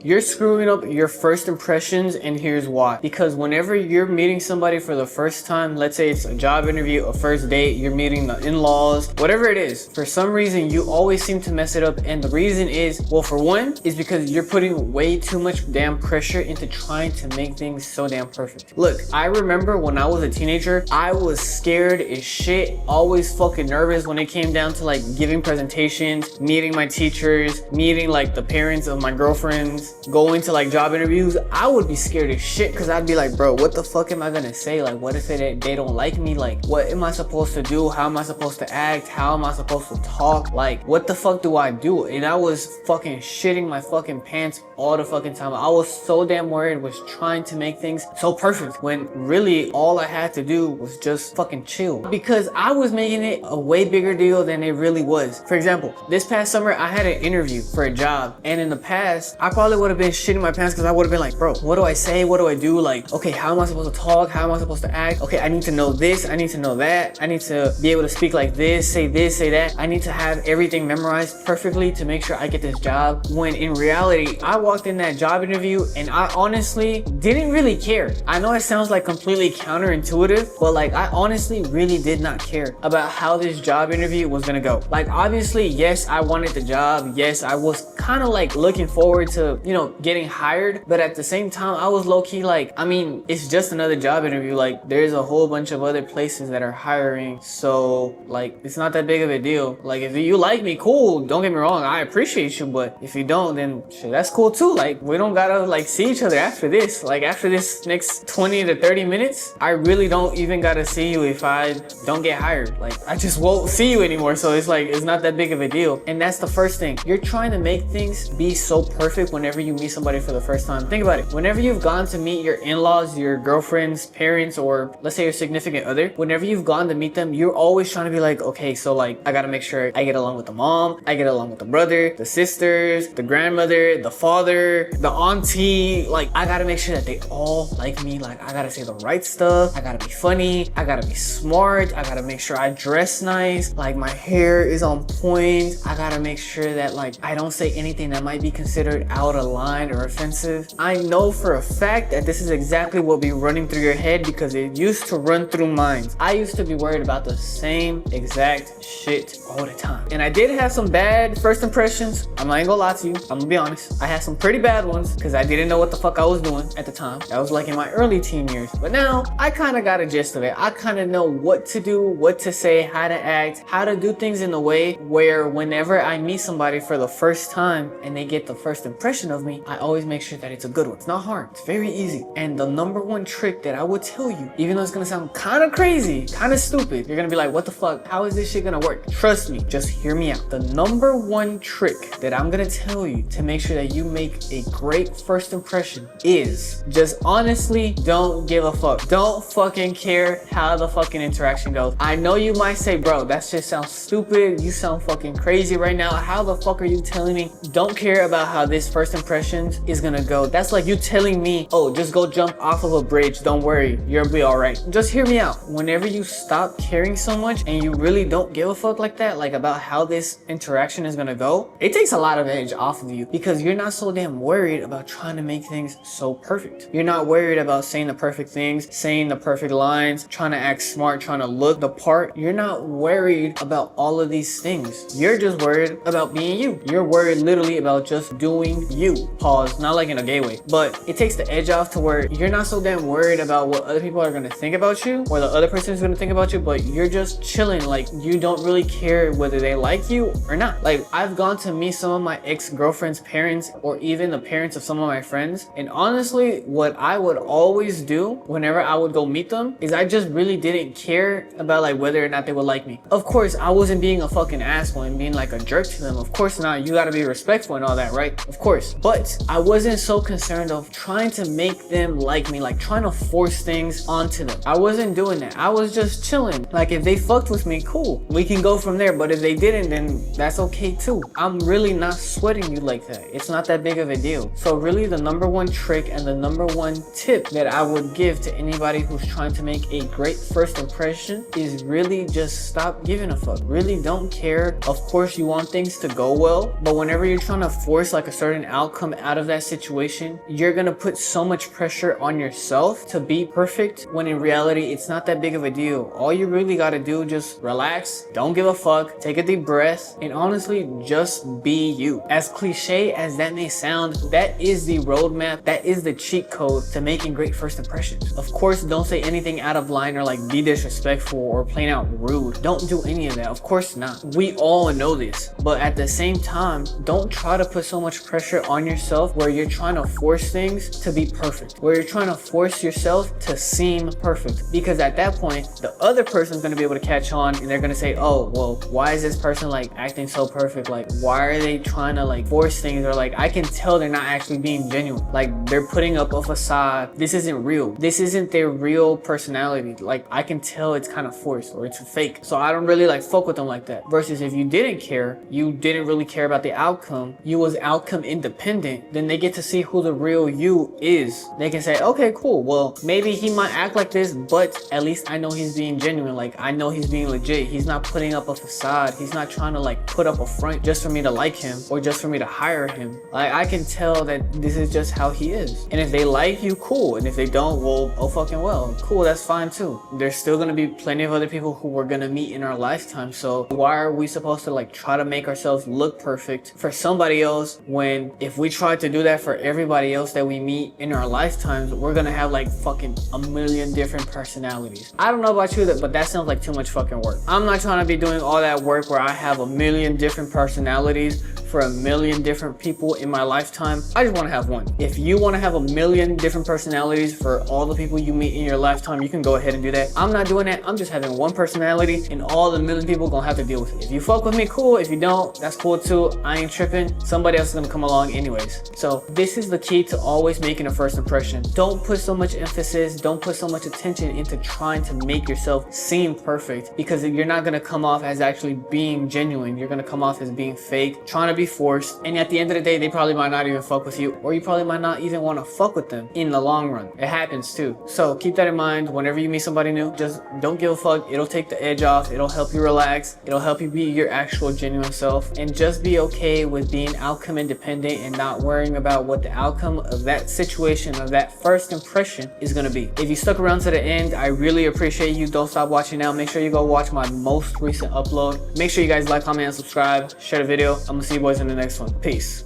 You're screwing up your first impressions, and here's why. Because whenever you're meeting somebody for the first time, let's say it's a job interview, a first date, you're meeting the in-laws, whatever it is, for some reason you always seem to mess it up. And the reason is, well, for one, is because you're putting way too much damn pressure into trying to make things so damn perfect. Look, I remember when I was a teenager, I was scared as shit, always fucking nervous when it came down to like giving presentations, meeting my teachers, meeting like the parents of my girlfriends, going to like job interviews. I would be scared as shit because I'd be like, bro, what the fuck am I gonna say? Like, what if they don't like me? Like, what am I supposed to do? How am I supposed to act? How am I supposed to talk? Like, what the fuck do I do? And I was fucking shitting my fucking pants all the fucking time. I was so damn worried, was trying to make things so perfect when really all I had to do was just fucking chill, because I was making it a way bigger deal than it really was. For example, this past summer I had an interview for a job, and in the past I probably would have been shitting my pants because I would have been like, bro, what do I say? What do I do? Like, okay, how am I supposed to talk? How am I supposed to act? Okay, I need to know this, I need to know that, I need to be able to speak like this, say that. I need to have everything memorized perfectly to make sure I get this job. When in reality, I walked in that job interview and I honestly didn't really care. I know it sounds like completely counterintuitive, but like I honestly really did not care about how this job interview was gonna go. Like, obviously, yes, I wanted the job. Yes, I was kind of like looking forward to, you know, getting hired, but at the same time, I was low-key like, I mean, it's just another job interview. Like, there's a whole bunch of other places that are hiring, so like it's not that big of a deal. Like, if you like me, cool, don't get me wrong, I appreciate you, but if you don't, then shit, that's cool too. Like, we don't gotta like see each other after this. Like, after this next 20 to 30 minutes, I really don't even gotta see you if I don't get hired. Like, I just won't see you anymore, so it's like, it's not that big of a deal. And that's the first thing. You're trying to make things be so perfect whenever you meet somebody for the first time. Think about it. Whenever you've gone to meet your in-laws, your girlfriend's parents, or let's say your significant other, whenever you've gone to meet them, you're always trying to be like, okay, so like, I gotta make sure I get along with the mom, I get along with the brother, the sisters, the grandmother, the father, the auntie. Like, I gotta make sure that they all like me. Like, I gotta say the right stuff, I gotta be funny, I gotta be smart, I gotta make sure I dress nice, like my hair is on point, I gotta make sure that like I don't say anything that might be considered out of line or offensive. I know for a fact that this is exactly what be running through your head, because it used to run through mine. I used to be worried about the same exact shit all the time. And I did have some bad first impressions. I'm not gonna lie to you, I'm gonna be honest. I had some pretty bad ones because I didn't know what the fuck I was doing at the time. That was like in my early teen years. But now I kind of got a gist of it. I kind of know what to do, what to say, how to act, how to do things in a way where whenever I meet somebody for the first time and they get the first impression of me, I always make sure that it's a good one. It's not hard, it's very easy. And the number one trick that I would tell you, even though it's gonna sound kind of crazy, kind of stupid, you're gonna be like, what the fuck, how is this shit gonna work? Trust me, just hear me out. The number one trick that I'm gonna tell you to make sure that you make a great first impression is just honestly don't give a fuck. Don't fucking care how the fucking interaction goes. I know you might say, bro, that shit sounds stupid, you sound fucking crazy right now, how the fuck are you telling me don't care about how this first impression is gonna go? That's like you telling me, oh, just go jump off of a bridge, don't worry, you'll be all right. Just hear me out. Whenever you stop caring so much and you really don't give a fuck like that, like about how this interaction is gonna go, it takes a lot of edge off of you, because you're not so damn worried about trying to make things so perfect. You're not worried about saying the perfect things, saying the perfect lines, trying to act smart, trying to look the part. You're not worried about all of these things. You're just worried about being you. You're worried literally about just doing you. Pause, not like in a gay way, but it takes the edge off to where you're not so damn worried about what other people are gonna think about you or the other person is gonna think about you, but you're just chilling. Like, you don't really care whether they like you or not. Like, I've gone to meet some of my ex-girlfriend's parents or even the parents of some of my friends, and honestly, what I would always do whenever I would go meet them is I just really didn't care about like whether or not they would like me. Of course, I wasn't being a fucking asshole and being like a jerk to them. Of course not. You gotta be respectful and all that, right? Of course. But I wasn't so concerned of trying to make them like me, like trying to force things onto them. I wasn't doing that. I was just chilling. Like, if they fucked with me, cool, we can go from there. But if they didn't, then that's okay too. I'm really not sweating you like that. It's not that big of a deal. So really, the number one trick and the number one tip that I would give to anybody who's trying to make a great first impression is really just stop giving a fuck. Really don't care. Of course, you want things to go well, but whenever you're trying to force like a certain outcome outcome out of that situation, you're gonna put so much pressure on yourself to be perfect when in reality it's not that big of a deal. All you really gotta do, just relax, don't give a fuck, take a deep breath, and honestly just be you. As cliche as that may sound, that is the roadmap, that is the cheat code to making great first impressions. Of course, don't say anything out of line or like be disrespectful or plain out rude. Don't do any of that, of course not. We all know this, but at the same time, don't try to put so much pressure on yourself where you're trying to force things to be perfect, where you're trying to force yourself to seem perfect, because at that point the other person's going to be able to catch on and they're going to say, oh well, why is this person like acting so perfect? Like, why are they trying to like force things? Or like, I can tell they're not actually being genuine, like they're putting up a facade. This isn't real, this isn't their real personality. Like, I can tell it's kind of forced or it's fake, so I don't really like fuck with them like that. Versus if you didn't care, you didn't really care about the outcome, you was outcome independent, then they get to see who the real you is. They can say, okay, cool, well maybe he might act like this, but at least I know he's being genuine. Like, I know he's being legit, he's not putting up a facade, he's not trying to like put up a front just for me to like him or just for me to hire him. Like, I can tell that this is just how he is, and if they like you, cool, and if they don't, well, oh fucking well, cool, that's fine too. There's still gonna be plenty of other people who we're gonna meet in our lifetime, so why are we supposed to like try to make ourselves look perfect for somebody else, when if we try to do that for everybody else that we meet in our lifetimes, we're gonna have like fucking a million different personalities. I don't know about you, but that sounds like too much fucking work. I'm not trying to be doing all that work where I have a million different personalities for a million different people in my lifetime. I just want to have one. If you want to have a million different personalities for all the people you meet in your lifetime, you can go ahead and do that. I'm not doing that. I'm just having one personality, and all the million people gonna have to deal with it. If you fuck with me, cool. If you don't, that's cool too. I ain't tripping. Somebody else is gonna come along anyways. So this is the key to always making a first impression. Don't put so much emphasis, don't put so much attention into trying to make yourself seem perfect, because you're not gonna come off as actually being genuine. You're gonna come off as being fake, trying to be forced, and at the end of the day, they probably might not even fuck with you, or you probably might not even want to fuck with them in the long run. It happens too. So keep that in mind whenever you meet somebody new. Just don't give a fuck. It'll take the edge off, it'll help you relax, it'll help you be your actual genuine self, and just be okay with being outcome independent and not worrying about what the outcome of that situation, of that first impression, is going to be. If you stuck around to the end, I really appreciate you. Don't stop watching now. Make sure you go watch my most recent upload. Make sure you guys like, comment, and subscribe. Share the video. I'm gonna see you boys in the next one. Peace.